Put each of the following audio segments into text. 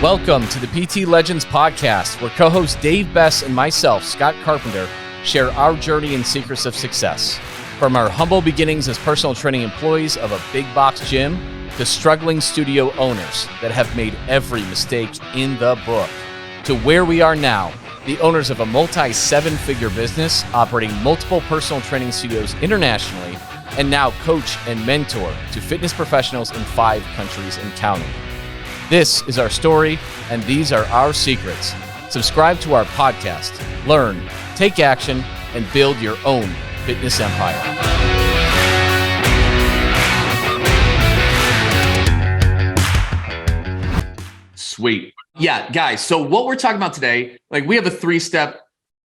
Welcome to the PT Legends podcast, where co-host Dave Bess and myself, Scott Carpenter, share our journey and secrets of success. From our humble beginnings as personal training employees of a big box gym to struggling studio owners that have made every mistake in the book, to where we are now, the owners of a multi-seven-figure business operating multiple personal training studios internationally, and now coach and mentor to fitness professionals in 5 countries and counting. This is our story, and these are our secrets. Subscribe to our podcast, learn, take action, and build your own fitness empire. Sweet. Yeah, guys, so what we're talking about today, we have a 3-step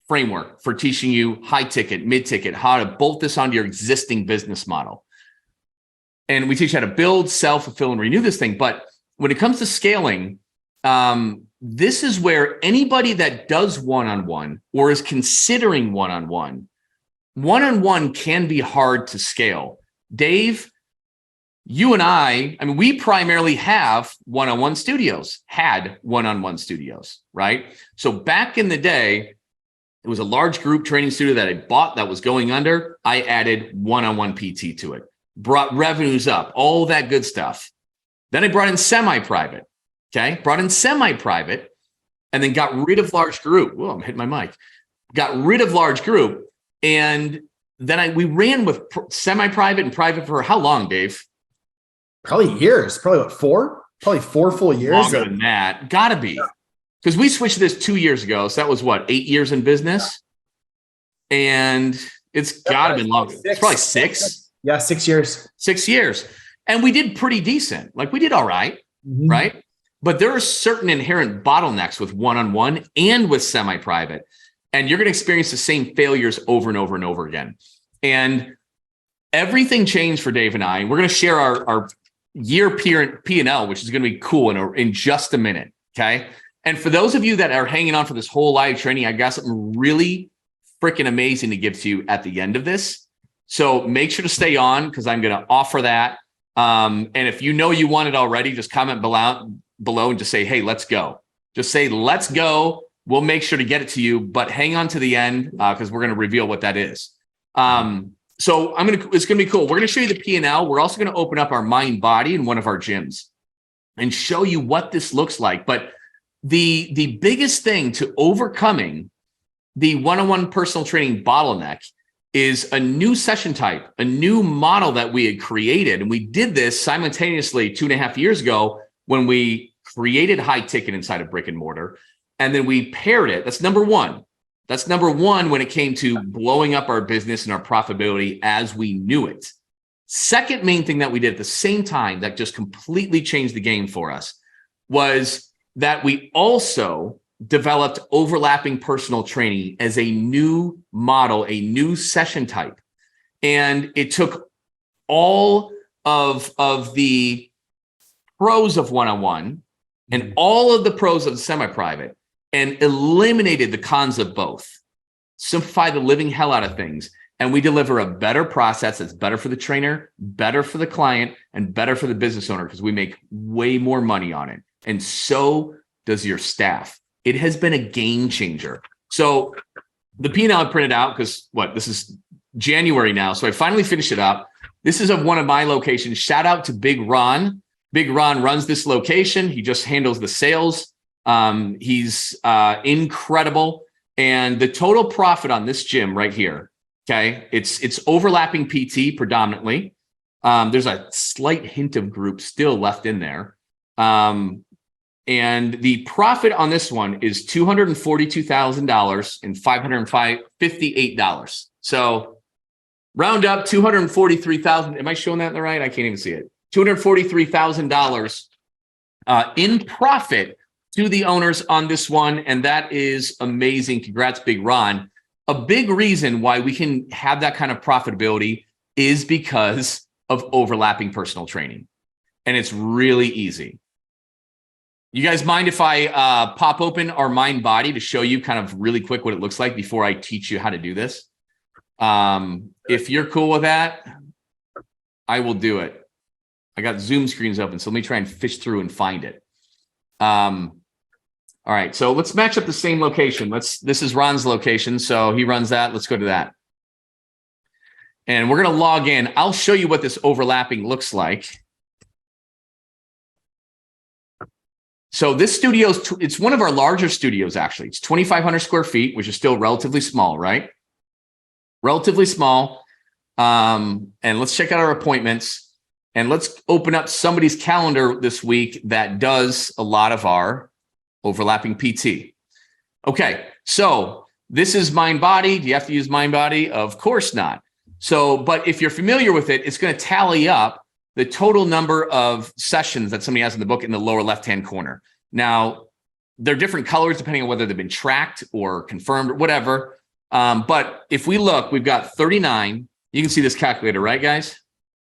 framework for teaching you high ticket, mid ticket, how to bolt this onto your existing business model. And we teach you how to build, sell, fulfill, and renew this thing. But when it comes to scaling, this is where anybody that does one-on-one or is considering one-on-one can be hard to scale. Dave, you and I mean, we primarily have one-on-one studios, right? So back in the day, it was a large group training studio that I bought that was going under. I added one-on-one PT to it, brought revenues up, all that good stuff. Then I brought in semi-private, and then got rid of large group. Whoa, I'm hitting my mic. Got rid of large group. And then we ran with semi-private and private for how long, Dave? Probably years. Probably what, 4? Probably 4 full years. Longer than that. Gotta be. Because we switched this 2 years ago. So that was what, 8 years in business? And it's gotta be long. It's probably 6. Yeah, 6 years. 6 years. And we did pretty decent. We did all right, right? But there are certain inherent bottlenecks with one-on-one and with semi-private. And you're going to experience the same failures over and over and over again. And everything changed for Dave and I. We're going to share our year P&L, which is going to be cool in just a minute, okay? And for those of you that are hanging on for this whole live training, I got something really freaking amazing to give to you at the end of this. So make sure to stay on because I'm going to offer that. And if you know you want it already, just comment below and just say, hey, let's go. Just say, let's go. We'll make sure to get it to you, but hang on to the end because we're going to reveal what that is. So it's going to be cool. We're going to show you the P&L. We're also going to open up our mind body in one of our gyms and show you what this looks like. But the biggest thing to overcoming the one-on-one personal training bottleneck is a new session type, a new model that we had created. And we did this simultaneously 2.5 years ago when we created high ticket inside of brick and mortar. And then we paired it. That's number one. That's number one when it came to blowing up our business and our profitability as we knew it. Second main thing that we did at the same time that just completely changed the game for us was that we also developed overlapping personal training as a new model, a new session type. And it took all of the pros of one-on-one and all of the pros of the semi-private and eliminated the cons of both. Simplify the living hell out of things. And we deliver a better process that's better for the trainer, better for the client, and better for the business owner because we make way more money on it. And so does your staff. It has been a game changer. So the P&L I printed out because this is January now. So I finally finished it up. This is of one of my locations. Shout out to Big Ron. Big Ron runs this location. He just handles the sales. He's incredible. And the total profit on this gym right here, okay, it's overlapping PT predominantly. There's a slight hint of group still left in there. And the profit on this one is $242,000 and $558. So round up $243,000. Am I showing that in the right? I can't even see it. $243,000 in profit to the owners on this one. And that is amazing. Congrats, Big Ron. A big reason why we can have that kind of profitability is because of overlapping personal training. And it's really easy. You guys mind if I pop open our mind body to show you kind of really quick what it looks like before I teach you how to do this? If you're cool with that, I will do it. I got Zoom screens open, so let me try and fish through and find it. All right, so let's match up the same location. This is Ron's location, so he runs that. Let's go to that. And we're going to log in. I'll show you what this overlapping looks like. So this studio, it's one of our larger studios, actually. It's 2,500 square feet, which is still relatively small, right? Relatively small. And let's check out our appointments. And let's open up somebody's calendar this week that does a lot of our overlapping PT. Okay, so this is mind body. Do you have to use mind body? Of course not. So, but if you're familiar with it, it's going to tally up the total number of sessions that somebody has in the book in the lower left-hand corner. Now, they're different colors depending on whether they've been tracked or confirmed or whatever. But if we look, we've got 39. You can see this calculator, right, guys?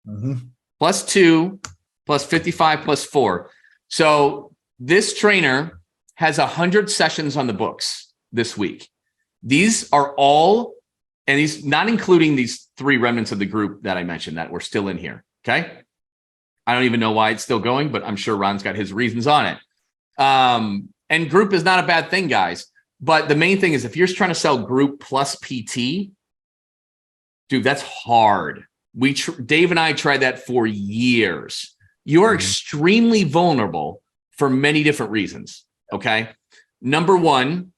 Mm-hmm. Plus 2, plus 55, plus 4. So this trainer has 100 sessions on the books this week. These are all, and these not including these 3 remnants of the group that I mentioned that were still in here, okay? I don't even know why it's still going, but I'm sure Ron's got his reasons on it. And group is not a bad thing, guys. But the main thing is if you're trying to sell group plus PT, dude, that's hard. Dave and I tried that for years. You are extremely vulnerable for many different reasons. Okay. Number one,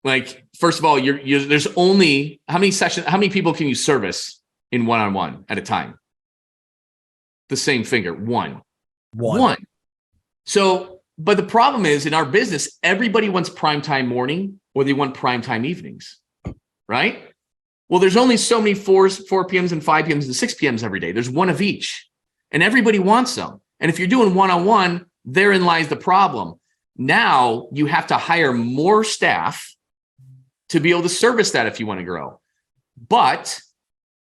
like, first of all, there's only how many people can you service in one-on-one at a time? The same figure, one. So, but the problem is in our business, everybody wants primetime morning or they want primetime evenings, right? Well, there's only so many 4 p.m.s and 5 p.m.s and 6 p.m.s every day. There's one of each and everybody wants them. And if you're doing one-on-one, therein lies the problem. Now you have to hire more staff to be able to service that if you want to grow. But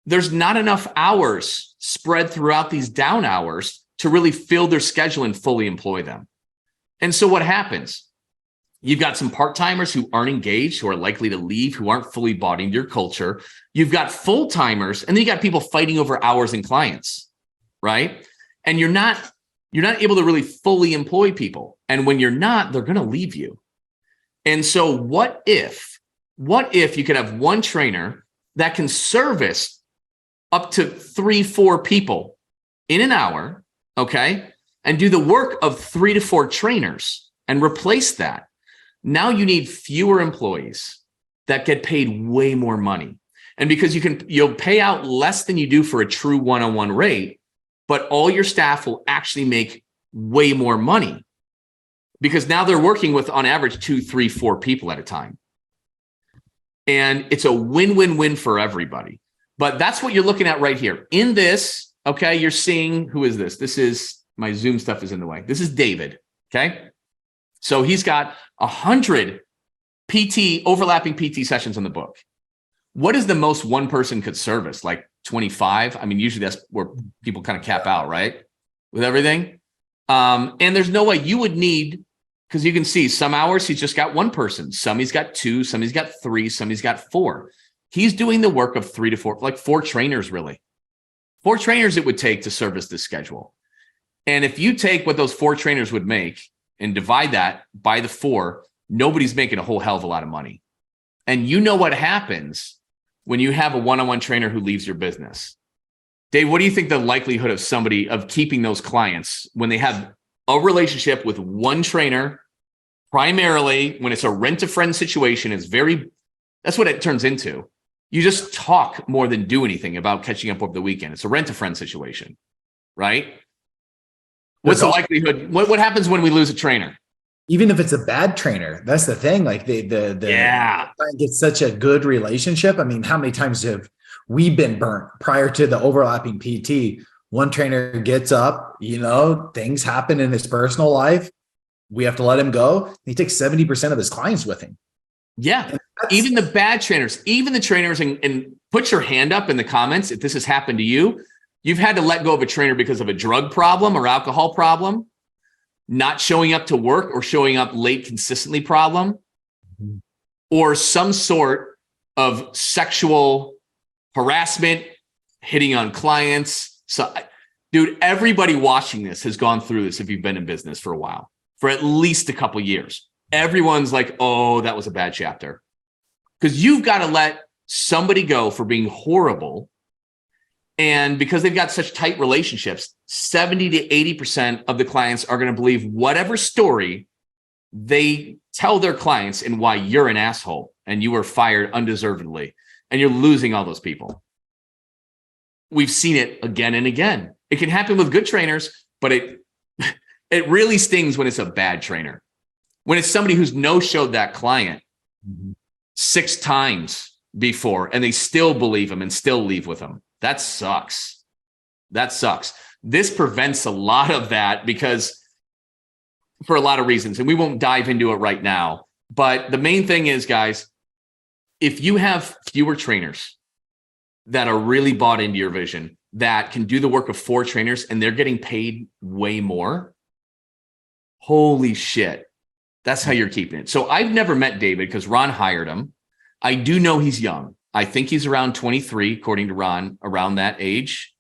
there's not enough hours spread throughout these down hours to really fill their schedule and fully employ them. And so what happens? You've got some part-timers who aren't engaged, who are likely to leave, who aren't fully bought into your culture. You've got full-timers, and then you got people fighting over hours and clients, right? And you're not able to really fully employ people. And when you're not, they're going to leave you. And so what if you could have one trainer that can service up to 3-4 people in an hour, okay, and do the work of 3 to 4 trainers and replace that? Now you need fewer employees that get paid way more money. And because you'll pay out less than you do for a true one-on-one rate, but all your staff will actually make way more money because now they're working with on average 2, 3, 4 people at a time. And it's a win-win-win for everybody. But that's what you're looking at right here. In this, okay, you're seeing, who is this? This is, my Zoom stuff is in the way. This is David, okay? So he's got 100 overlapping PT sessions on the book. What is the most one person could service? Like 25? I mean, usually that's where people kind of cap out, right? With everything. And there's no way you would need, because you can see some hours he's just got one person. Some he's got 2, some he's got 3, some he's got 4. He's doing the work of 3 to 4, like 4 trainers, really. 4 trainers it would take to service this schedule. And if you take what those 4 trainers would make and divide that by the 4, nobody's making a whole hell of a lot of money. And you know what happens when you have a one-on-one trainer who leaves your business. Dave, what do you think the likelihood of keeping those clients when they have a relationship with one trainer, primarily when it's a rent-a-friend situation, that's what it turns into. You just talk more than do anything about catching up over the weekend. It's a rent-a-friend situation, right? What's the likelihood? What happens when we lose a trainer? Even if it's a bad trainer, that's the thing. Like the client gets such a good relationship. I mean, how many times have we been burnt prior to the overlapping PT? One trainer gets up, things happen in his personal life. We have to let him go. He takes 70% of his clients with him. Yeah. Even the bad trainers, even the trainers, and put your hand up in the comments if this has happened to you. You've had to let go of a trainer because of a drug problem or alcohol problem, not showing up to work or showing up late consistently problem, or some sort of sexual harassment, hitting on clients. So, dude, everybody watching this has gone through this if you've been in business for a while, for at least a couple of years. everyone's like, oh, that was a bad chapter. Because you've got to let somebody go for being horrible. And because they've got such tight relationships, 70 to 80% of the clients are going to believe whatever story they tell their clients and why you're an asshole and you were fired undeservedly and you're losing all those people. We've seen it again and again. It can happen with good trainers, but it really stings when it's a bad trainer. When it's somebody who's no-showed that client 6 times before and they still believe him and still leave with him. That sucks. That sucks. This prevents a lot of that because for a lot of reasons, and we won't dive into it right now. But the main thing is, guys, if you have fewer trainers that are really bought into your vision, that can do the work of 4 trainers and they're getting paid way more, holy shit. That's how you're keeping it. So I've never met David because Ron hired him. I do know he's young. I think he's around 23, according to Ron, around that age.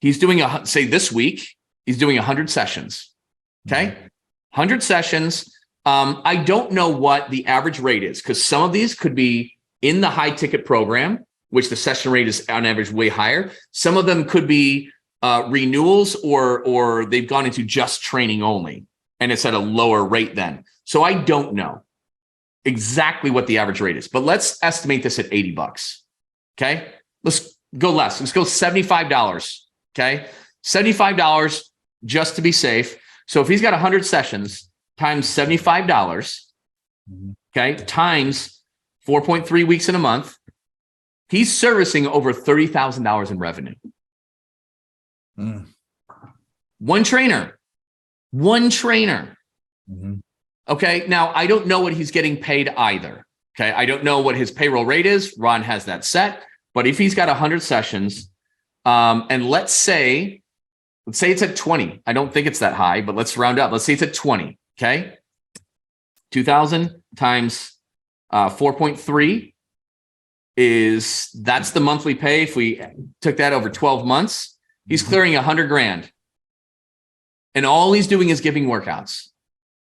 He's doing say this week, he's doing 100 sessions. Okay. 100 sessions. I don't know what the average rate is because some of these could be in the high ticket program, which the session rate is on average way higher. Some of them could be renewals or they've gone into just training only and it's at a lower rate then. So I don't know exactly what the average rate is, but let's estimate this at $80. Okay. Let's go less. Let's go $75. Okay. $75 just to be safe. So if he's got 100 sessions times $75, okay, times 4.3 weeks in a month, he's servicing over $30,000 in revenue. One trainer. Okay. Now I don't know what he's getting paid either. Okay. I don't know what his payroll rate is. Ron has that set, but if he's got 100 sessions, and let's say it's at 20. I don't think it's that high, but let's round up. Let's say it's at 20. Okay. 2,000 times 4.3 that's the monthly pay. If we took that over 12 months, he's clearing $100,000. And all he's doing is giving workouts.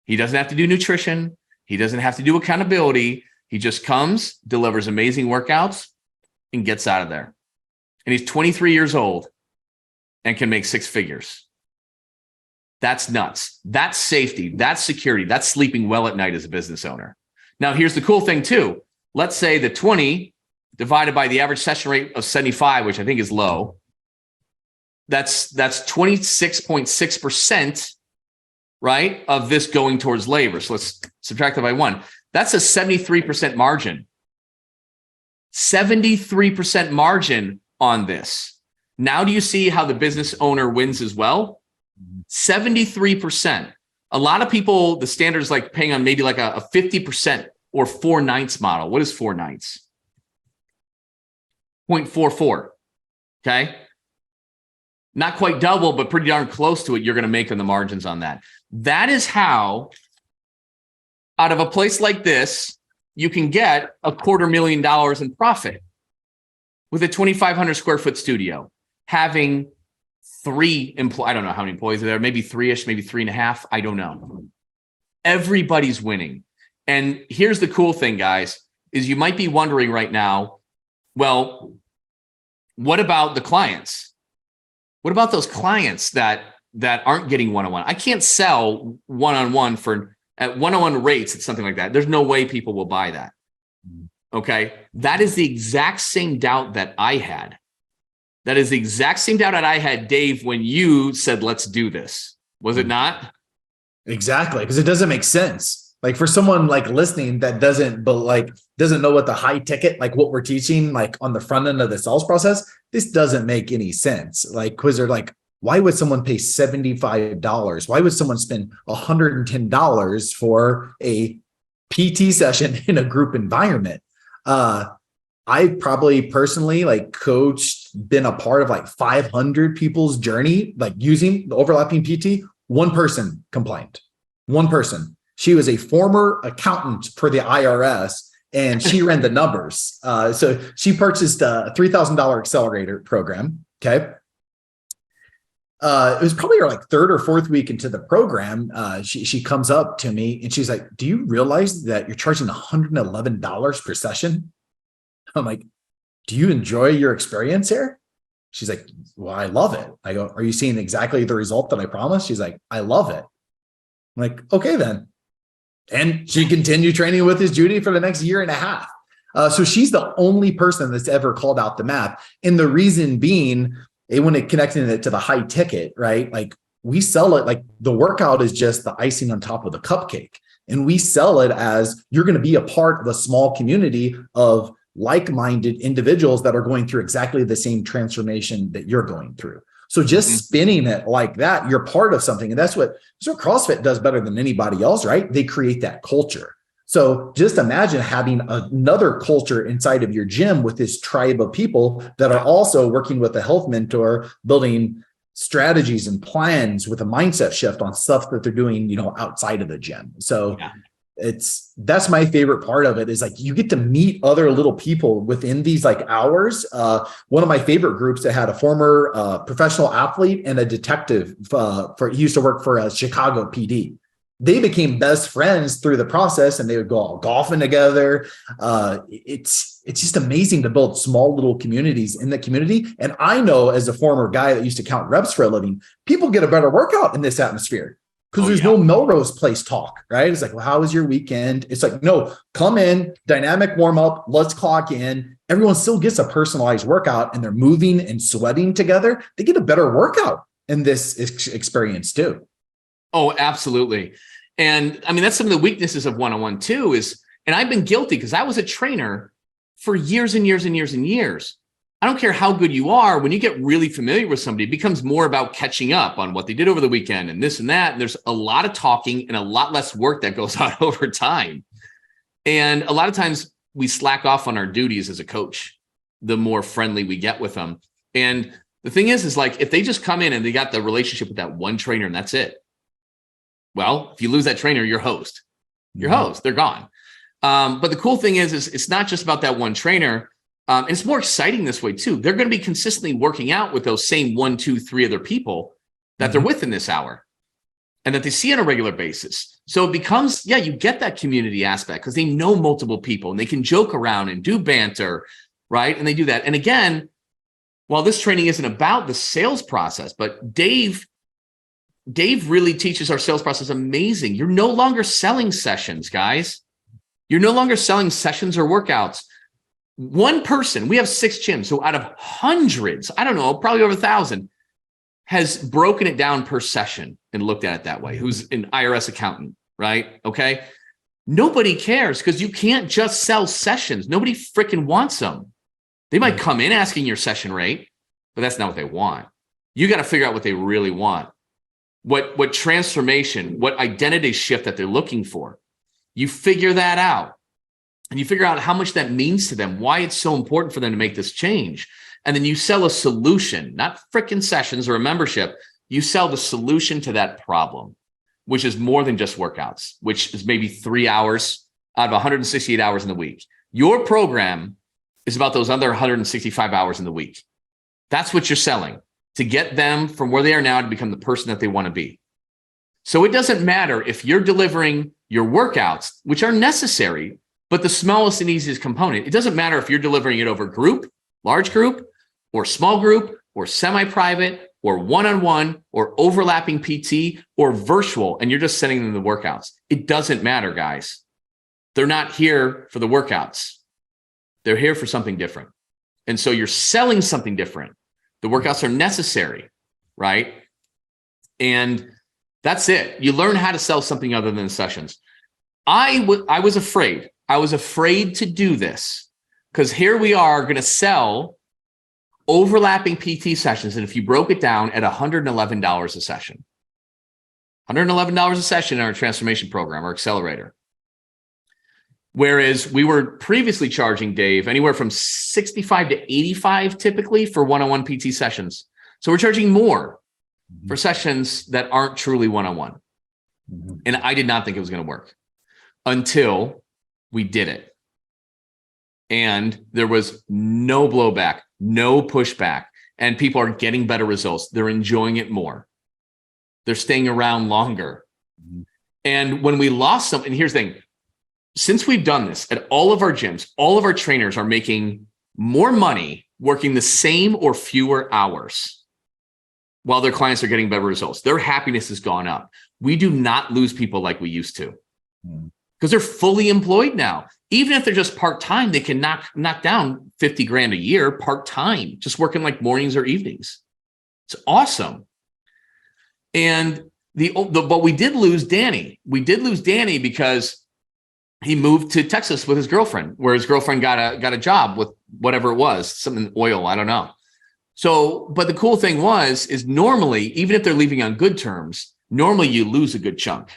He doesn't have to do nutrition. He doesn't have to do accountability. He just comes, delivers amazing workouts, and gets out of there. And he's 23 years old and can make 6 figures. That's nuts. That's safety. That's security. That's sleeping well at night as a business owner. Now, here's the cool thing too. Let's say the 20 divided by the average session rate of 75, which I think is low. That's 26.6%, right, of this going towards labor. So let's subtract that by 1. That's a 73% margin. 73% margin on this. Now, do you see how the business owner wins as well? 73%. A lot of people, the standard is like paying on maybe like a 50% or 4/9 model. What is 4/9? 0.44. Okay. Not quite double, but pretty darn close to it. You're going to make on the margins on that. That is how, out of a place like this, you can get $250,000 in profit with a 2,500 square foot studio, having 3 employees. I don't know how many employees are there, maybe 3-ish, maybe 3.5. I don't know. Everybody's winning. And here's the cool thing, guys, is you might be wondering right now, well, what about the clients? What about those clients that aren't getting one-on-one? I can't sell one-on-one at one-on-one rates. It's something like that. There's no way people will buy that. Okay. That is the exact same doubt that I had. That is the exact same doubt that I had, Dave, when you said, let's do this. Was it not? Exactly. Because it doesn't make sense. Like for someone like listening that doesn't know what the high ticket, like what we're teaching, like on the front end of the sales process, this doesn't make any sense. Like, because they're like, why would someone pay $75? Why would someone spend $110 for a PT session in a group environment? I probably personally like been a part of like 500 people's journey, like using the overlapping PT. One person complained. One person. She was a former accountant for the IRS and she ran the numbers. So she purchased a $3,000 accelerator program. Okay. it was probably our like third or fourth week into the program. She comes up to me and she's like, do you realize that you're charging $111 per session? I'm like, do you enjoy your experience here? She's like, well, I love it. I go, are you seeing exactly the result that I promised? She's like, I love it. I'm like, okay, then. And she continued training with his Judy for the next year and a half. So she's the only person that's ever called out the math. And the reason being, when it connected it to the high ticket, right? Like we sell it like the workout is just the icing on top of the cupcake. And we sell it as you're going to be a part of a small community of like-minded individuals that are going through exactly the same transformation that you're going through. So just spinning it like that, you're part of something. And that's what CrossFit does better than anybody else, right? They create that culture. So just imagine having another culture inside of your gym with this tribe of people that are also working with a health mentor, building strategies and plans with a mindset shift on stuff that they're doing, outside of the gym. So that's my favorite part of it is like you get to meet other little people within these like hours. One of my favorite groups that had a former professional athlete and a detective he used to work for a Chicago PD. They became best friends through the process and they would go all golfing together. It's just amazing to build small little communities in the community. And I know as a former guy that used to count reps for a living, people get a better workout in this atmosphere because there's no Melrose Place talk, right? It's like, well, how was your weekend? It's like, no, come in, dynamic warm up, let's clock in. Everyone still gets a personalized workout and they're moving and sweating together. They get a better workout in this experience too. Oh, absolutely. And I mean, that's some of the weaknesses of one-on-one too and I've been guilty because I was a trainer for years and years and years and years. I don't care how good you are. When you get really familiar with somebody, it becomes more about catching up on what they did over the weekend and this and that. And there's a lot of talking and a lot less work that goes on over time. And a lot of times we slack off on our duties as a coach, the more friendly we get with them. And the thing is like, if they just come in and they got the relationship with that one trainer and that's it. Well, if you lose that trainer, your host, they're gone. But the cool thing is it's not just about that one trainer. And it's more exciting this way too. They're going to be consistently working out with those same 1, 2, 3 other people that they're with in this hour and that they see on a regular basis. So it becomes, you get that community aspect because they know multiple people and they can joke around and do banter, right? And they do that. And again, while this training isn't about the sales process, but Dave really teaches our sales process amazing. You're no longer selling sessions, guys. You're no longer selling sessions or workouts. One person, we have 6 gyms. So out of hundreds, I don't know, probably over 1,000 has broken it down per session and looked at it that way. Who's an IRS accountant, right? Okay. Nobody cares because you can't just sell sessions. Nobody freaking wants them. They might come in asking your session rate, but that's not what they want. You got to figure out what they really want. What transformation, what identity shift that they're looking for. You figure that out and you figure out how much that means to them, why it's so important for them to make this change. And then you sell a solution, not freaking sessions or a membership. You sell the solution to that problem, which is more than just workouts, which is maybe 3 hours out of 168 hours in the week. Your program is about those other 165 hours in the week. That's what you're selling, to get them from where they are now to become the person that they want to be. So it doesn't matter if you're delivering your workouts, which are necessary, but the smallest and easiest component. It doesn't matter if you're delivering it over group, large group, or small group, or semi-private, or one-on-one, or overlapping PT, or virtual, and you're just sending them the workouts. It doesn't matter, guys. They're not here for the workouts. They're here for something different. And so you're selling something different. The workouts are necessary, right? And that's it. You learn how to sell something other than sessions. I was afraid. I was afraid to do this because here we are going to sell overlapping PT sessions. And if you broke it down at $111 a session, $111 a session in our transformation program or accelerator. Whereas we were previously charging Dave anywhere from 65 to 85 typically for one-on-one PT sessions. So we're charging more for sessions that aren't truly one-on-one. And I did not think it was going to work until we did it. And there was no blowback, no pushback. and people are getting better results. They're enjoying it more. They're staying around longer. And when we lost some, and here's the thing, since we've done this at all of our gyms, all of our trainers are making more money working the same or fewer hours while their clients are getting better results. Their happiness has gone up. We do not lose people like we used to because they're fully employed now. Even if they're just part-time, they can knock down 50 grand a year part-time, just working like mornings or evenings. It's awesome. And but we did lose Danny. We did lose Danny because he moved to Texas with his girlfriend, where his girlfriend got a job with whatever it was, something oil, I don't know. So, but the cool thing is normally, even if they're leaving on good terms, normally you lose a good chunk.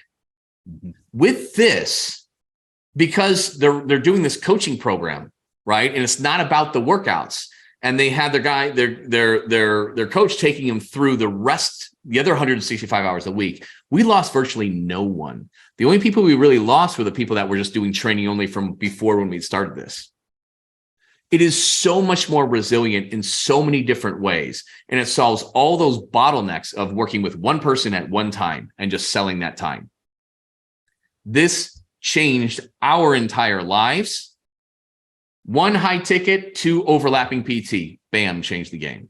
With this, because they're doing this coaching program, right? And it's not about the workouts. And they had their coach taking them through the other 165 hours a week. We lost virtually no one. The only people we really lost were the people that were just doing training only from before when we started this. It is so much more resilient in so many different ways. And it solves all those bottlenecks of working with one person at one time and just selling that time. This changed our entire lives. 1 high ticket, 2 overlapping PT, bam, changed the game.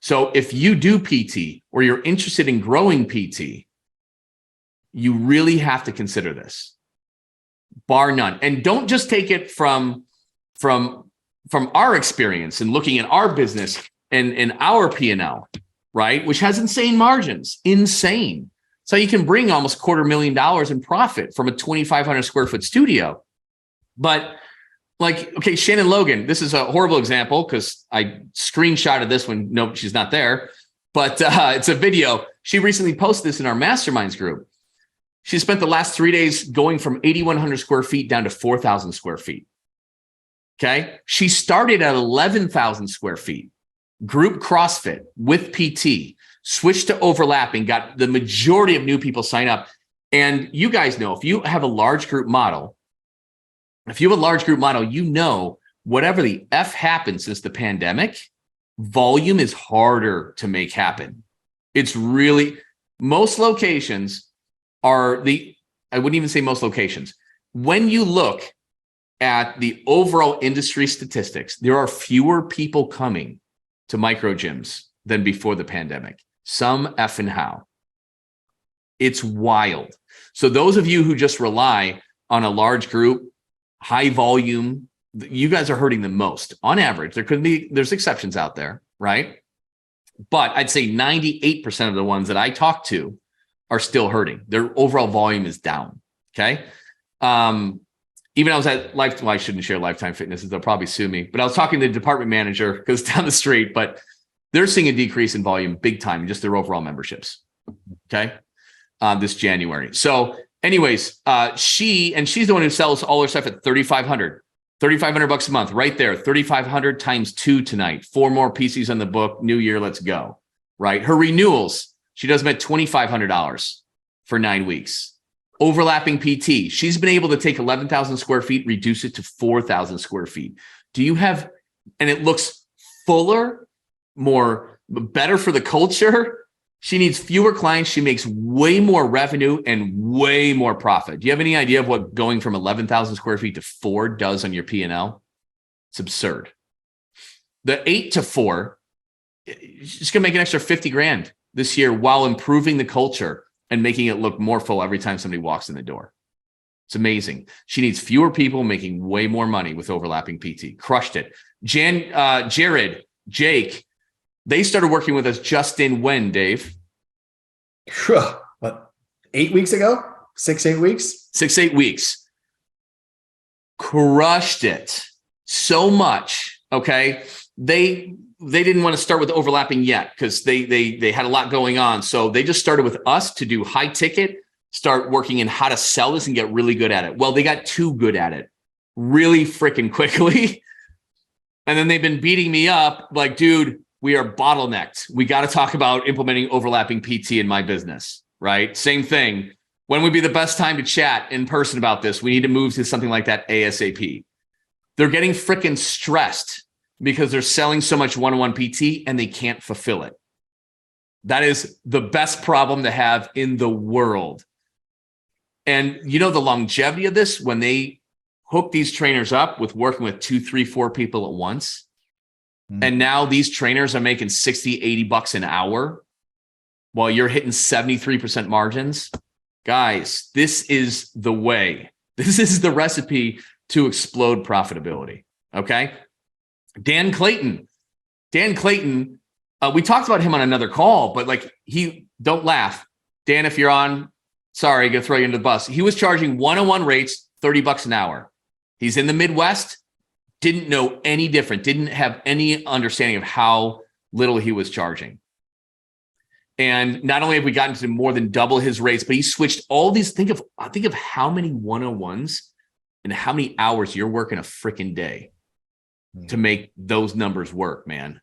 So if you do PT or you're interested in growing PT, you really have to consider this, bar none. And don't just take it from our experience and looking at our business and our P&L, right? Which has insane margins, insane. So you can bring almost $250,000 in profit from a 2,500 square foot studio. But like, okay, Shannon Logan, this is a horrible example because I screenshotted this one. Nope, she's not there, but it's a video. She recently posted this in our masterminds group. She spent the last 3 days going from 8,100 square feet down to 4,000 square feet. Okay. She started at 11,000 square feet, group CrossFit with PT, switched to overlapping, got the majority of new people sign up. And you guys know, if you have a large group model, you know, whatever the F happened since the pandemic, volume is harder to make happen. It's really, most locations I wouldn't even say most locations. When you look at the overall industry statistics, there are fewer people coming to micro gyms than before the pandemic. Some effing how. It's wild. So those of you who just rely on a large group, high volume, you guys are hurting the most. On average, there's exceptions out there, right? But I'd say 98% of the ones that I talk to are still hurting. Their overall volume is down. Okay. Even I was at I shouldn't share Lifetime Fitness, they'll probably sue me, but I was talking to the department manager because it's down the street, but they're seeing a decrease in volume big time in just their overall memberships. Okay. This January. So anyways, she's the one who sells all her stuff at $3,500 a month right there. 3,500 times 2 tonight, 4 more PCs on the book. New year. Let's go. Right. Her renewals, she does them at $2,500 for 9 weeks. Overlapping PT. She's been able to take 11,000 square feet, reduce it to 4,000 square feet. And it looks fuller, better for the culture. She needs fewer clients. She makes way more revenue and way more profit. Do you have any idea of what going from 11,000 square feet to 4 does on your P&L? It's absurd. The 8 to 4, she's going to make an extra 50 grand this year while improving the culture and making it look more full every time somebody walks in the door. It's amazing. She needs fewer people making way more money with overlapping PT. Crushed it. Jared, Jake, they started working with us just in when, Dave? What, 8 weeks ago? 6-8 weeks? 6-8 weeks. Crushed it so much. Okay. They didn't want to start with overlapping yet because they had a lot going on. So they just started with us to do high ticket, start working in how to sell this and get really good at it. Well, they got too good at it really freaking quickly. And then they've been beating me up like, dude, we are bottlenecked. We got to talk about implementing overlapping PT in my business, right? Same thing. When would be the best time to chat in person about this? We need to move to something like that ASAP. They're getting freaking stressed because they're selling so much one-on-one PT and they can't fulfill it. That is the best problem to have in the world. And you know, the longevity of this, when they hook these trainers up with working with 2, 3, 4 people at once, and now these trainers are making 60, 80 bucks an hour while you're hitting 73% margins. Guys, this is the way. This is the recipe to explode profitability. Okay. Dan Clayton, we talked about him on another call, but like, don't laugh. Dan, if you're on, sorry, gonna throw you into the bus. He was charging one-on-one rates, 30 bucks an hour. He's in the Midwest, didn't know any different, didn't have any understanding of how little he was charging. And not only have we gotten to more than double his rates, but he switched all these. Think of how many one-on-ones and how many hours you're working a freaking day to make those numbers work, man.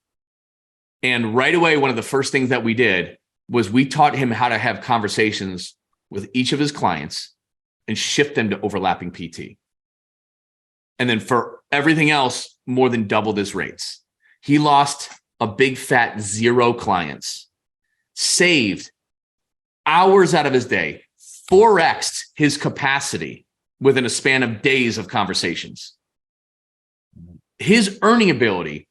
And right away, one of the first things that we did was we taught him how to have conversations with each of his clients and shift them to overlapping PT. And then for everything else, more than doubled his rates. He lost a big fat 0 clients, saved hours out of his day, 4x'd his capacity within a span of days of conversations. His earning ability,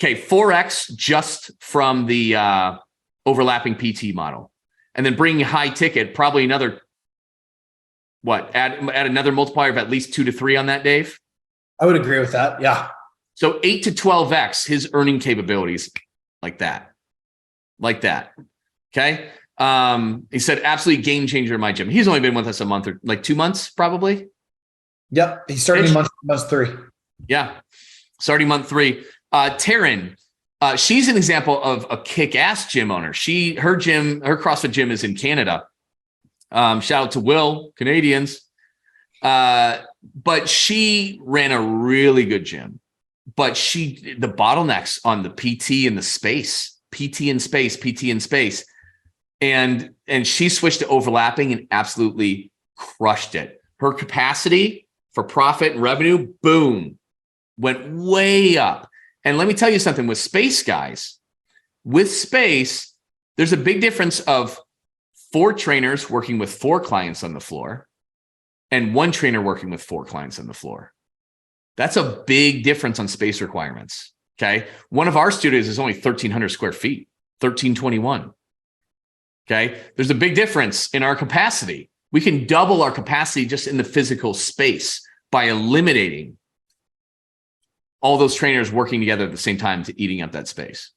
4x just from the overlapping PT model. And then bringing high ticket, probably another, add another multiplier of at least 2 to 3 on that, Dave? I would agree with that. Yeah. So 8 to 12x his earning capabilities like that. Okay. He said, absolutely game changer in my gym. He's only been with us a month or like 2 months, probably. Yep. He's starting month 3. Yeah. Starting month 3. Taryn, she's an example of a kick-ass gym owner. Her CrossFit gym is in Canada. Shout out to Will, Canadians. But she ran a really good gym. But the bottlenecks on the PT and the space, PT in space. And she switched to overlapping and absolutely crushed it. Her capacity for profit and revenue, boom, went way up. And let me tell you something with space, guys. With space, there's a big difference of 4 trainers working with 4 clients on the floor and 1 trainer working with 4 clients on the floor. That's a big difference on space requirements. Okay. One of our studios is only 1,300 square feet, 1,321. Okay. There's a big difference in our capacity. We can double our capacity just in the physical space by eliminating all those trainers working together at the same time to eating up that space.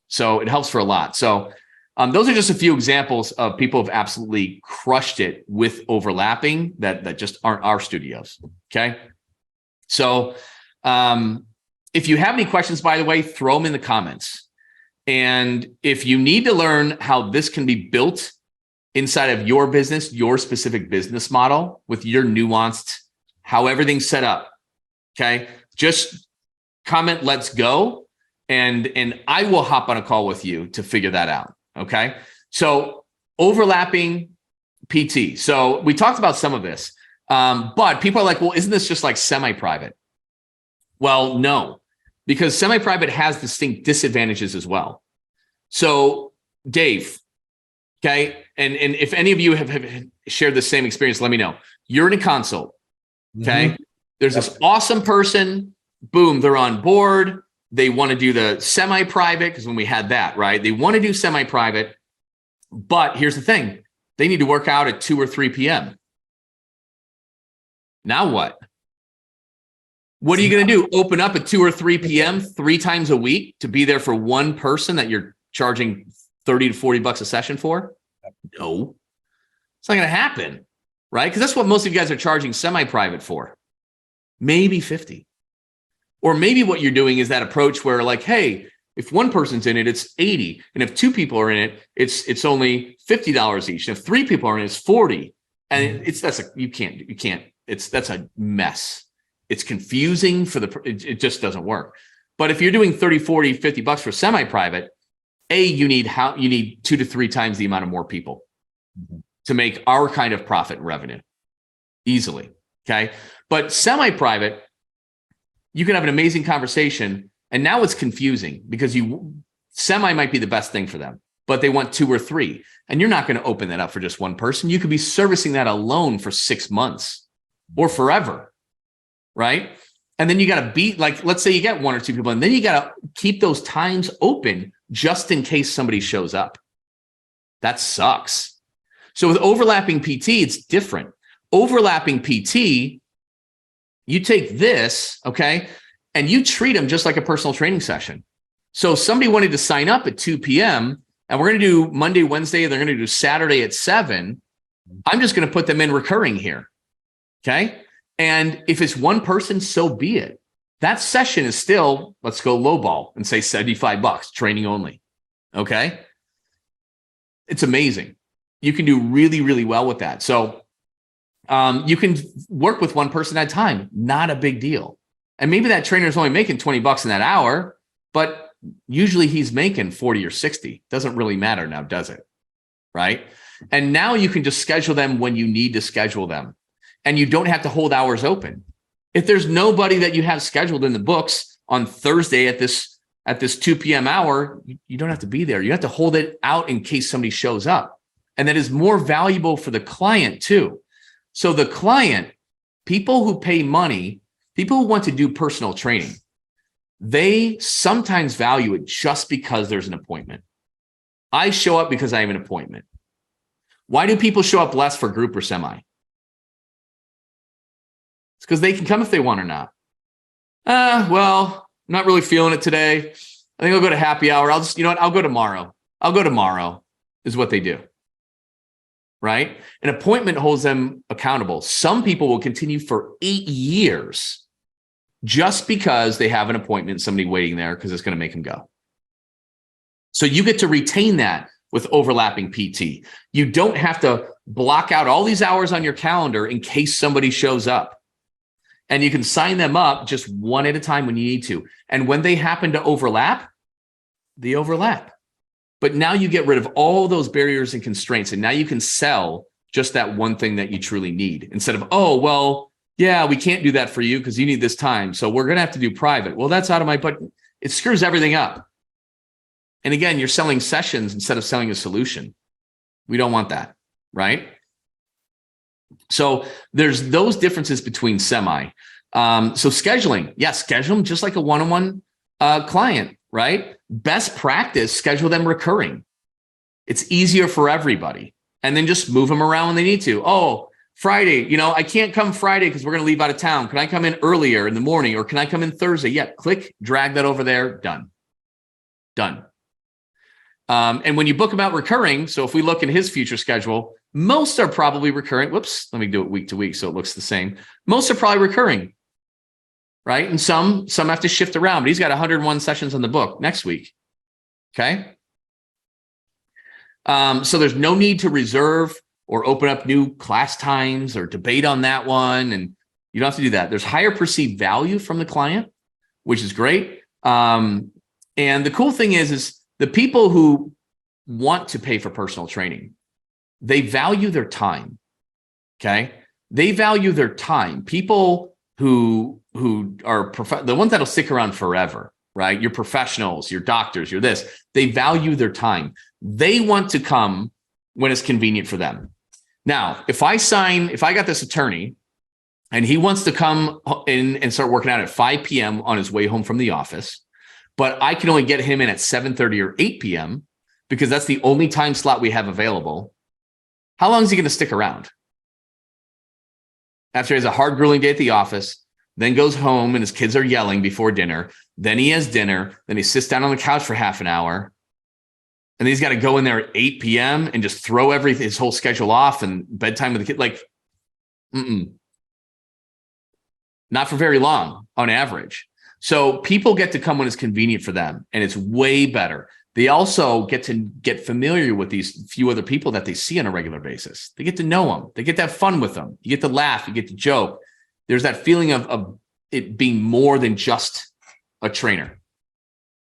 So it helps for a lot. So those are just a few examples of people who have absolutely crushed it with overlapping that just aren't our studios. Okay. So if you have any questions, by the way, throw them in the comments. And if you need to learn how this can be built inside of your business, your specific business model with your nuanced, how everything's set up. Okay. Just comment, let's go. And I will hop on a call with you to figure that out. Okay. So overlapping PT. So we talked about some of this, but people are like, well, isn't this just like semi-private? Well, no, because semi-private has distinct disadvantages as well. So Dave, okay. And if any of you have shared the same experience, let me know. You're in a consult. Okay. There's this awesome person, boom, they're on board. They want to do the semi-private because when we had that, right? They want to do semi-private, but here's the thing. They need to work out at 2 or 3 p.m. Now what? What are you going to do? Open up at 2 or 3 p.m. 3 times a week to be there for one person that you're charging 30 to 40 bucks a session for? No, it's not going to happen, right? Because that's what most of you guys are charging semi-private for. Maybe 50. Or maybe what you're doing is that approach where like, hey, if one person's in it, it's 80. And if 2 people are in it, it's only $50 each. And if 3 people are in it, it's 40. And you can't, that's a mess. It's confusing it just doesn't work. But if you're doing 30, 40, 50 bucks for semi-private, you need 2 to 3 times the amount of more people to make our kind of profit and revenue easily. Okay. But semi-private, You can have an amazing conversation. And now it's confusing because semi might be the best thing for them, but they want 2 or 3. And you're not going to open that up for just one person. You could be servicing that alone for 6 months or forever, right? And then you got to beat, like, let's say you get 1 or 2 people, and then you got to keep those times open just in case somebody shows up. That sucks. So with overlapping PT, it's different. Overlapping PT, you take this, okay, and you treat them just like a personal training session. So if somebody wanted to sign up at 2 p.m., and we're going to do Monday, Wednesday, they're going to do Saturday at 7, I'm just going to put them in recurring here, okay? And if it's one person, so be it. That session is still, let's go lowball and say $75, training only, okay? It's amazing. You can do really, really well with that. So you can work with one person at a time, not a big deal. And maybe that trainer is only making $20 in that hour, but usually he's making 40 or 60. Doesn't really matter now, does it? Right? And now you can just schedule them when you need to schedule them. And you don't have to hold hours open. If there's nobody that you have scheduled in the books on Thursday at this 2 p.m. hour, you don't have to be there. You have to hold it out in case somebody shows up. And that is more valuable for the client too. So the client, people who pay money, people who want to do personal training, they sometimes value it just because there's an appointment. I show up because I have an appointment. Why do people show up less for group or semi? It's because they can come if they want or not. Well, I'm not really feeling it today. I think I'll go to happy hour. I'll go tomorrow. I'll go tomorrow is what they do. Right? An appointment holds them accountable. Some people will continue for 8 years just because they have an appointment, somebody waiting there because it's going to make them go. So you get to retain that with overlapping PT. You don't have to block out all these hours on your calendar in case somebody shows up. And you can sign them up just one at a time when you need to. And when they happen to overlap, they overlap. But now you get rid of all those barriers and constraints. And now you can sell just that one thing that you truly need instead of, oh, well, yeah, we can't do that for you because you need this time. So we're going to have to do private. Well, that's out of my budget. It screws everything up. And again, you're selling sessions instead of selling a solution. We don't want that, right? So there's those differences between semi. So scheduling, schedule them just like a one-on-one client, right? Best practice, schedule them recurring. It's easier for everybody. And then just move them around when they need to. Oh, Friday, I can't come Friday because we're going to leave out of town. Can I come in earlier in the morning or can I come in Thursday? Yeah, click, drag that over there, done. And when you book them out recurring, so if we look in his future schedule, most are probably recurring. Whoops, let me do it week to week so it looks the same. Most are probably recurring, right? And some have to shift around, but he's got 101 sessions on the book next week, okay? So there's no need to reserve or open up new class times or debate on that one, and you don't have to do that. There's higher perceived value from the client, which is great. And the cool thing is the people who want to pay for personal training, they value their time, okay? They value their time. People who are the ones that'll stick around forever, right? Your professionals, your doctors, your this, they value their time. They want to come when it's convenient for them. Now, if I got this attorney and he wants to come in and start working out at 5 p.m. on his way home from the office, but I can only get him in at 7:30 or 8 p.m. because that's the only time slot we have available, how long is he going to stick around? After he has a hard, grueling day at the office, then goes home and his kids are yelling before dinner, then he has dinner, then he sits down on the couch for half an hour, and then he's got to go in there at 8 p.m. and just throw his whole schedule off and bedtime with the kid. Not for very long on average. So people get to come when it's convenient for them, and it's way better. They also get to get familiar with these few other people that they see on a regular basis. They get to know them. They get to have fun with them. You get to laugh. You get to joke. There's that feeling of it being more than just a trainer,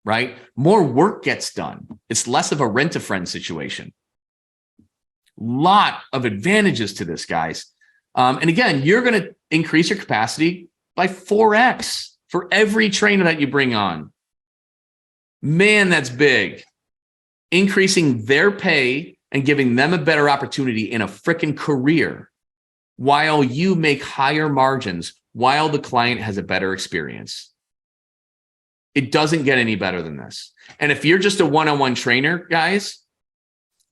right? More work gets done. It's less of a rent-a-friend situation. Lot of advantages to this, guys. And again, you're going to increase your capacity by 4x for every trainer that you bring on. Man, that's big. Increasing their pay and giving them a better opportunity in a freaking career while you make higher margins, while the client has a better experience. It doesn't get any better than this. And if you're just a one-on-one trainer, guys,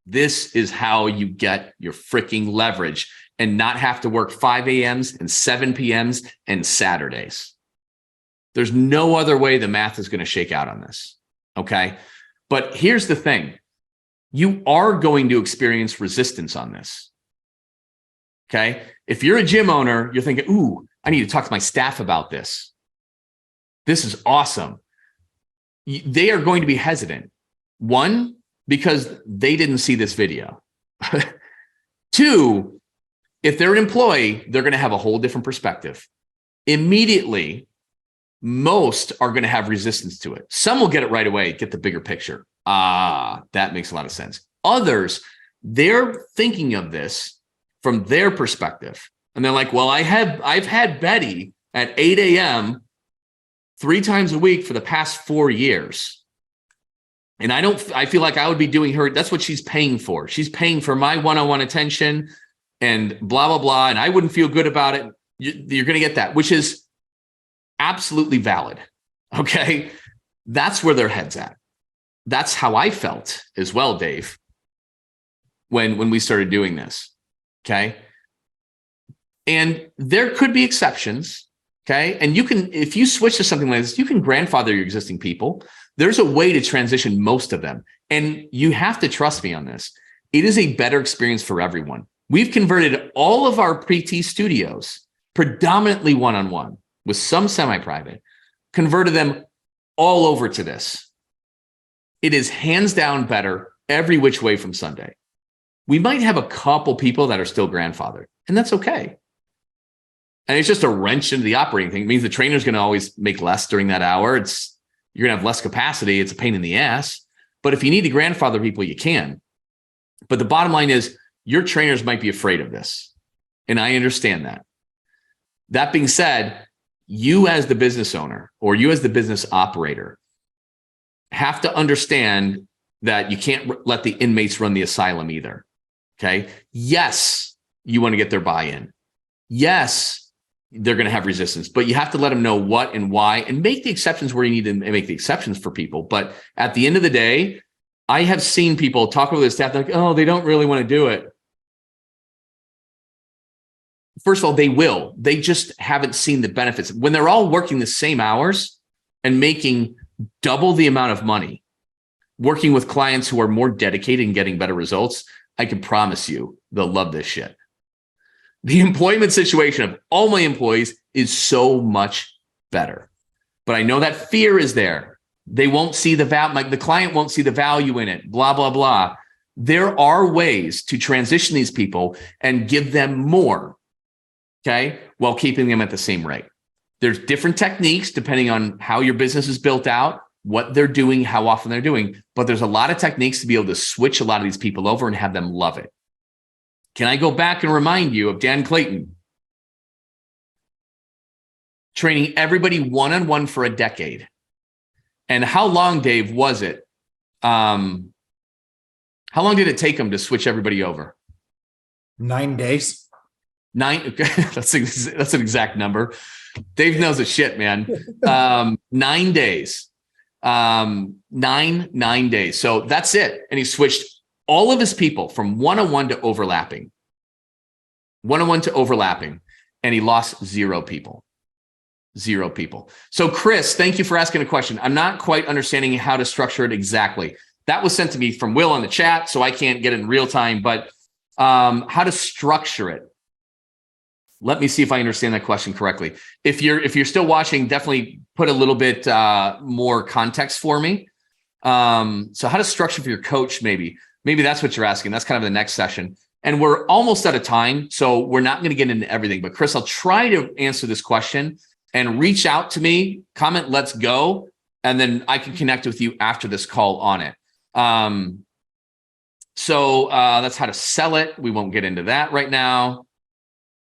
this is how you get your freaking leverage and not have to work 5 a.m.s and 7 p.m.s and Saturdays. There's no other way the math is going to shake out on this. Okay. But here's the thing. You are going to experience resistance on this. Okay. If you're a gym owner, you're thinking, ooh, I need to talk to my staff about this. This is awesome. They are going to be hesitant. One, because they didn't see this video. Two, if they're an employee, they're going to have a whole different perspective. Immediately, most are going to have resistance to it. Some will get it right away, get the bigger picture. That makes a lot of sense. Others, they're thinking of this from their perspective. And they're like, well, I've had Betty at 8 a.m. 3 times a week for the past 4 years. And I feel like I would be doing her. That's what she's paying for. She's paying for my one-on-one attention and blah, blah, blah. And I wouldn't feel good about it. You're going to get that, which is absolutely valid. Okay. That's where their head's at. That's how I felt as well, Dave, when we started doing this. Okay. And there could be exceptions. Okay. And you can, if you switch to something like this, you can grandfather your existing people. There's a way to transition most of them. And you have to trust me on this. It is a better experience for everyone. We've converted all of our PT studios, predominantly one-on-one with some semi-private, converted them all over to this. It is hands down better every which way from Sunday. We might have a couple people that are still grandfathered, and that's okay. And it's just a wrench into the operating thing. It means the trainer's going to always make less during that hour. You're going to have less capacity. It's a pain in the ass. But if you need to grandfather people, you can. But the bottom line is your trainers might be afraid of this. And I understand that. That being said, you as the business owner or you as the business operator have to understand that you can't let the inmates run the asylum either. Okay. Yes, you want to get their buy-in. Yes, they're going to have resistance, but you have to let them know what and why and make the exceptions where you need to make the exceptions for people. But at the end of the day, I have seen people talk with their staff like, oh, they don't really want to do it. First of all, they will. They just haven't seen the benefits. When they're all working the same hours and making double the amount of money, working with clients who are more dedicated and getting better results, I can promise you they'll love this shit. The employment situation of all my employees is so much better. But I know that fear is there. They won't see the value, the client won't see the value in it, blah, blah, blah. There are ways to transition these people and give them more, okay, while keeping them at the same rate. There's different techniques depending on how your business is built out, what they're doing, how often they're doing. But there's a lot of techniques to be able to switch a lot of these people over and have them love it. Can I go back and remind you of Dan Clayton? Training everybody one-on-one for a decade. And how long, Dave, was it? How long did it take him to switch everybody over? 9 days. 9. Okay. That's an exact number. Dave knows his shit, man. 9 days. 9 days. So that's it. And he switched all of his people from one-on-one to overlapping. One-on-one to overlapping. And he lost 0 people. 0 people. So Chris, thank you for asking a question. I'm not quite understanding how to structure it exactly. That was sent to me from Will on the chat, so I can't get it in real time, but how to structure it. Let me see if I understand that question correctly. If you're still watching, definitely put a little bit more context for me. So how to structure for your coach, maybe that's what you're asking. That's kind of the next session. And we're almost out of time, so we're not going to get into everything. But Chris, I'll try to answer this question and reach out to me, comment, let's go. And then I can connect with you after this call on it. So that's how to sell it. We won't get into that right now.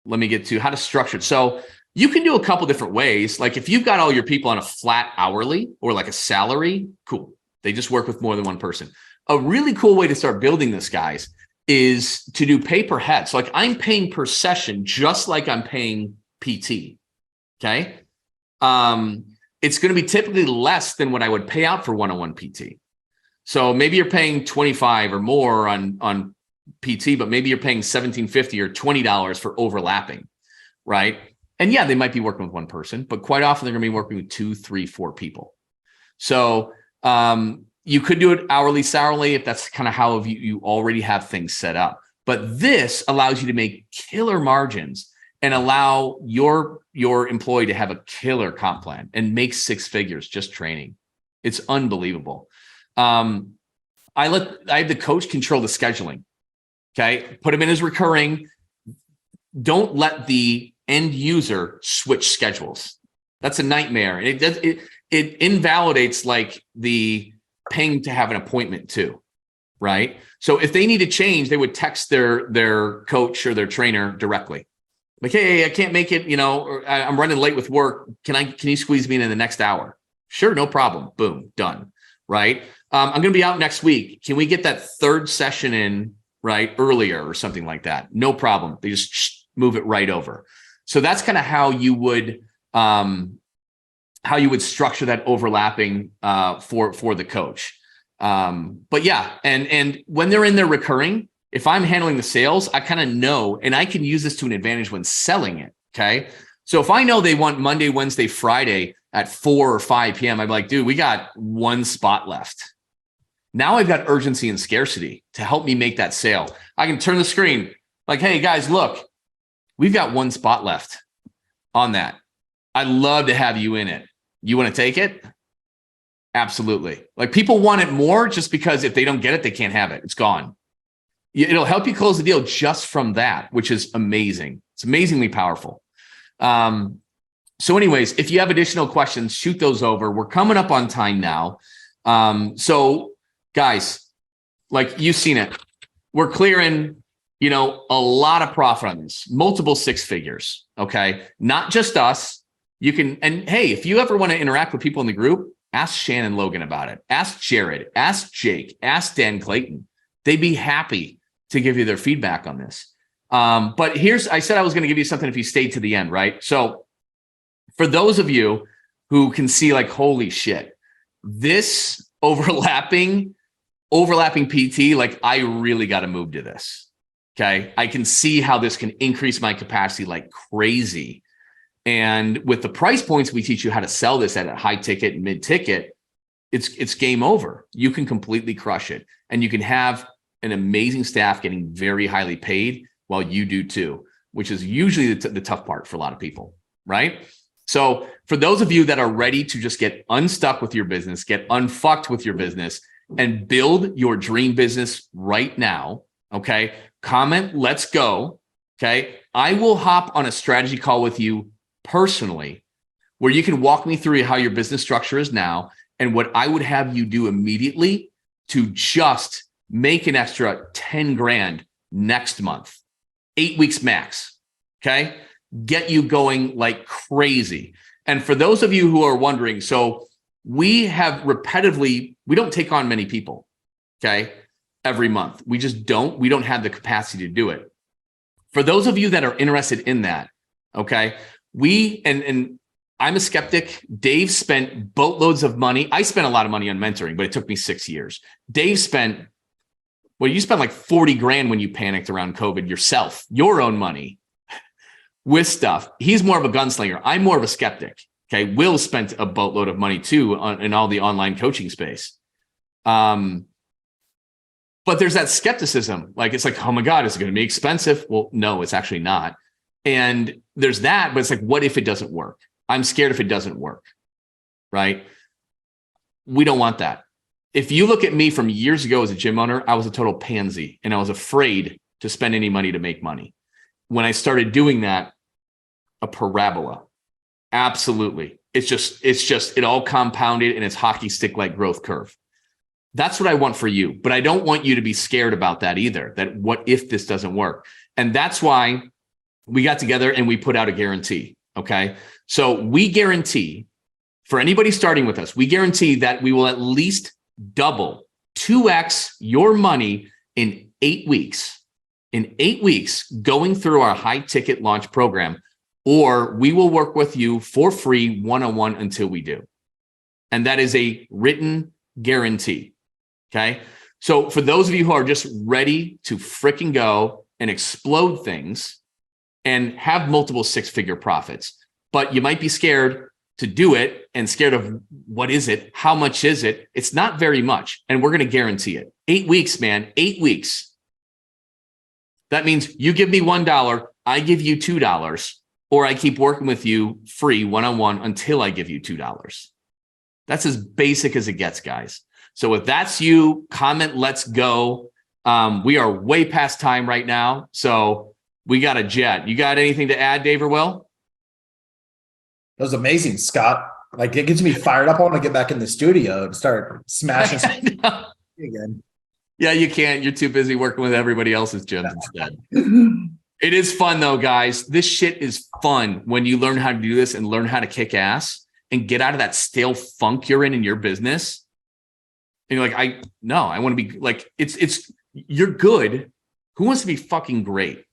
Let me get to how to structure it. So You can do a couple different ways. Like if you've got all your people on a flat hourly or like a salary, cool. They just work with more than one person. A really cool way to start building this, guys, is to do pay per head. So like I'm paying per session, just like I'm paying PT. Okay. It's going to be typically less than what I would pay out for one-on-one PT. So maybe you're paying 25 or more on PT, but maybe you're paying $17.50 or $20 for overlapping, right? And yeah, they might be working with one person, but quite often they're going to be working with 2, 3, 4 people. So you could do it hourly, salary, if that's kind of how you already have things set up. But this allows you to make killer margins and allow your employee to have a killer comp plan and make 6 figures just training. It's unbelievable. I have the coach control the scheduling. Okay. Put them in as recurring. Don't let the end user switch schedules. That's a nightmare. And it invalidates like the paying to have an appointment too. Right. So if they need to change, they would text their coach or their trainer directly. Like, hey, I can't make it, or I'm running late with work. Can you squeeze me in the next hour? Sure, no problem. Boom, done. Right. I'm going to be out next week. Can we get that 3rd session in right earlier or something like that? No problem. They just move it right over. So that's kind of how you would structure that overlapping for the coach. But yeah, and when they're in there recurring, if I'm handling the sales, I kind of know, and I can use this to an advantage when selling it. Okay. So if I know they want Monday, Wednesday, Friday at 4 or 5 p.m., I'm like, dude, we got 1 spot left. Now I've got urgency and scarcity to help me make that sale. I can turn the screen like, hey guys, look, we've got 1 spot left on that. I'd love to have you in it. You want to take it? Absolutely. Like people want it more just because if they don't get it, they can't have it. It's gone. It'll help you close the deal just from that, which is amazing. It's amazingly powerful. So anyways, if you have additional questions, shoot those over. We're coming up on time now. So guys, like you've seen it, we're clearing, a lot of profit on this, multiple 6 figures. Okay. Not just us. You can, and hey, if you ever want to interact with people in the group, ask Shannon Logan about it. Ask Jared, ask Jake, ask Dan Clayton. They'd be happy to give you their feedback on this. But I said I was going to give you something if you stayed to the end, right? So for those of you who can see like, holy shit, this overlapping PT, like I really got to move to this. Okay. I can see how this can increase my capacity like crazy. And with the price points, we teach you how to sell this at a high ticket and mid ticket. It's game over. You can completely crush it. And you can have an amazing staff getting very highly paid while you do too, which is usually the tough part for a lot of people, right? So for those of you that are ready to just get unstuck with your business, get unfucked with your business and build your dream business right now, okay? Comment, let's go, okay? I will hop on a strategy call with you personally where you can walk me through how your business structure is now and what I would have you do immediately to just make an extra 10 grand next month, 8 weeks max. Okay. Get you going like crazy. And for those of you who are wondering, so we don't take on many people. Okay. Every month. We don't have the capacity to do it. For those of you that are interested in that. Okay. And I'm a skeptic. Dave spent boatloads of money. I spent a lot of money on mentoring, but it took me 6 years. Dave spent, you spent like 40 grand when you panicked around COVID yourself, your own money with stuff. He's more of a gunslinger. I'm more of a skeptic. Okay. Will spent a boatload of money too in all the online coaching space. But there's that skepticism. Like, it's like, oh my God, is it going to be expensive? Well, no, it's actually not. And there's that, but it's like, what if it doesn't work? I'm scared if it doesn't work, right? We don't want that. If you look at me from years ago as a gym owner, I was a total pansy and I was afraid to spend any money to make money. When I started doing that, a parabola, absolutely. It's just, it all compounded and it's hockey stick like growth curve. That's what I want for you, but I don't want you to be scared about that either. That what if this doesn't work? And that's why we got together and we put out a guarantee. Okay. So we guarantee for anybody starting with us, we guarantee that we will at least double 2x your money in 8 weeks. In 8 weeks, going through our high ticket launch program, or we will work with you for free one-on-one until we do. And that is a written guarantee. Okay. So for those of you who are just ready to freaking go and explode things and have multiple six-figure profits, but you might be scared to do it and scared of what is it? How much is it? It's not very much. And we're going to guarantee it. 8 weeks, man, 8 weeks. That means you give me $1, I give you $2, or I keep working with you free one-on-one until I give you $2. That's as basic as it gets, guys. So if that's you, comment, let's go. We are way past time right now. So we got a jet. You got anything to add, Dave or Will? That was amazing, Scott. Like, it gets me fired up. I want to get back in the studio and start smashing again. Yeah, you can't. You're too busy working with everybody else's gems instead. It is fun though, guys. This shit is fun when you learn how to do this and learn how to kick ass and get out of that stale funk you're in your business. And you're like, I want to be like, you're good. Who wants to be fucking great?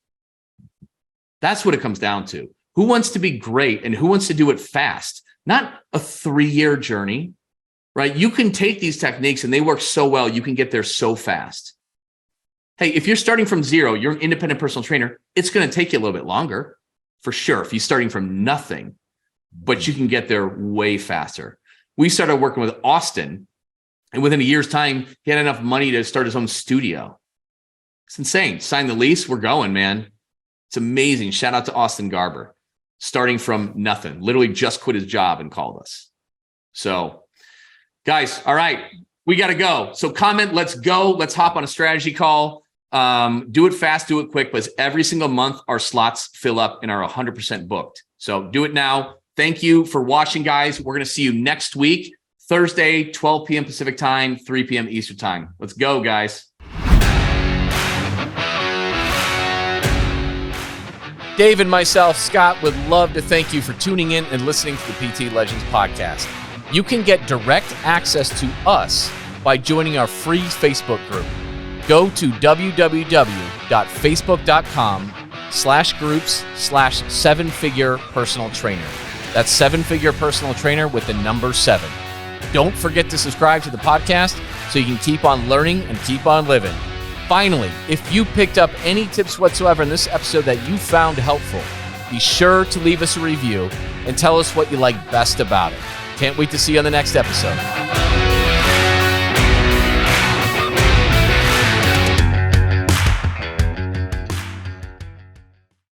That's what it comes down to. Who wants to be great and who wants to do it fast? Not a 3-year journey, right? You can take these techniques and they work so well, you can get there so fast. Hey, if you're starting from zero, you're an independent personal trainer, it's going to take you a little bit longer for sure. If you're starting from nothing, but you can get there way faster. We started working with Austin, and within a year's time, he had enough money to start his own studio. It's insane. Sign the lease. We're going, man. It's amazing. Shout out to Austin Garber, starting from nothing, literally just quit his job and called us. So guys, all right, we got to go. So comment, let's go. Let's hop on a strategy call. Do it fast, do it quick, but every single month our slots fill up and are 100% booked. So do it now. Thank you for watching, guys. We're going to see you next week, Thursday, 12 p.m. Pacific time, 3 p.m. Eastern time. Let's go, guys. Dave and myself, Scott, would love to thank you for tuning in and listening to the PT Legends podcast. You can get direct access to us by joining our free Facebook group. Go to www.facebook.com/groups/7-figure personal trainer. That's 7-figure personal trainer with the number 7. Don't forget to subscribe to the podcast so you can keep on learning and keep on living. Finally, if you picked up any tips whatsoever in this episode that you found helpful, be sure to leave us a review and tell us what you like best about it. Can't wait to see you on the next episode.